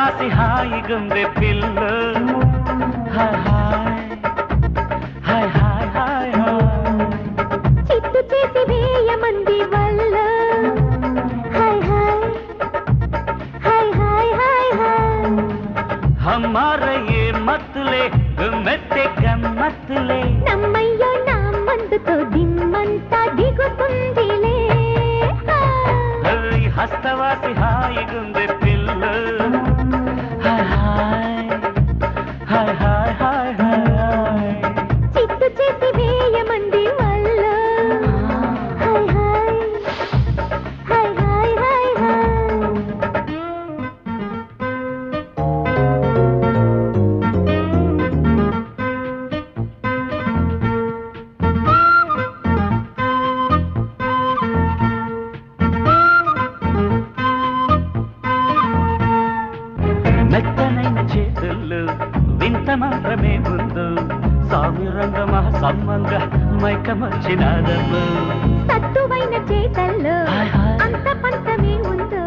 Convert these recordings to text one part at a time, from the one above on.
హస్తవాసి హాయిగుంది పిల్ల హాయ్ హాయ్ హాయ్ హాయ్ హాయ్ చిత్తు చేసి వేయమంది వల్ల హాయ్ హాయ్ హాయ్ హాయ్ హాయ్ హాయ్ हमारे ये मतले गुम्मते गम्मतले నమ్మయ్యో నా మందుతో దిమ్మంతా దిగుతుందిలే హస్తవాసి హాయిగుంది పిల్ల హాయ్ హాయ్ హాయ్ హాయ్ హాయ్ చిత్తు చేసి వేయమంది వల్ల హాయ్ హాయ్ హాయ్ హాయ్ హాయ్ మెత్తనైన చేతుల్లో వింత మాత్రమే ముందు సామిరంగమ సమ్మంగ మైకమర్చినాదమ్ము సత్తువైన చేతల్లో అంత పంతమే ఉందో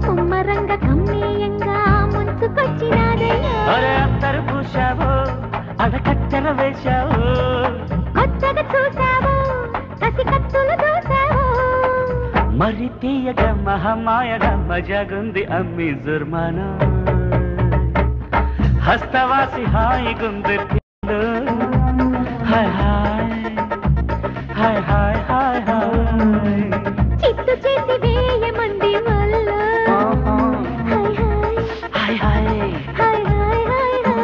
కుమ్మరంగ కమ్మేయంగా ముంచుకొచ్చినాదయ్యో అరే అత్తరు పూశావు అడకత్తెర వేశావు కొత్తగా చూసావు కసి కత్తులు దూసావు మరి తీయగా మహమాయగా మజాగుంది అమ్మి జుర్మానా హస్తవాసి హాయిగుంది పిల్ల హాయ్ హాయ్ హాయ్ హాయ్ హాయ్ చిత్తు చేసి వేయమంది వల్ల హాయ్ హాయ్ హాయ్ హాయ్ హాయ్ హాయ్ హాయ్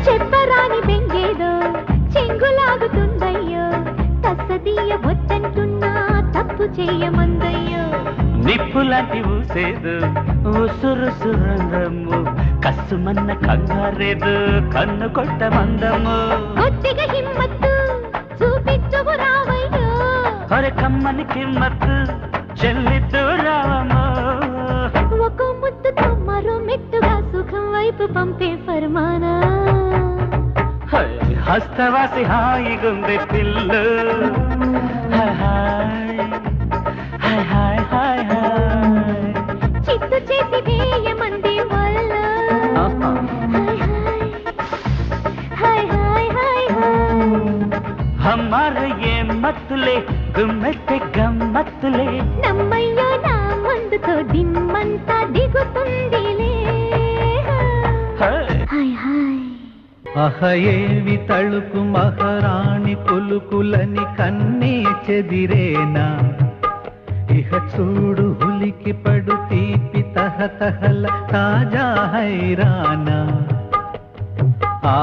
చెప్పరాని బెంగేదో చెంగులాగుతుందయ్యో తస్సదీయ వద్దంటున్నా తప్పు చేయమందయ్యో నిప్పులాంటి ఊసేదు ఉసురు సురంగము కసుమన్న కంగారేదు కన్ను కొట్ట మందము కొద్దిగా హిమ్మత్తు చూపించువు రావయ్యో అరే కమ్మని కిమ్మత్తు చెల్లిద్దు రావమ్మో ఒక ముద్దుతో మరో మెట్టుగా సుఖం వైపు పంపే ఫర్మానా హస్తవాసి హాయిగుంది పిల్ల హాయ్ హాయ్ హాయ్ హాయ్ హాయ్ చిత్తు చేసి వేయమంది వల్ల హాయ్ హాయ్ హాయ్ హాయ్ हमारे ये मतले गुम्मते गम्मतले నమ్మయ్యో నా మందుతో దిమ్మంతా దిగుతుందిలే హాయ్ హాయ్ అహయేవి తళుకు మహారాణి కొలుకులని కన్నే చెదిరేనా ఇహ చూడు హులికి పడు తీపి తహతహల తాజా హైరానా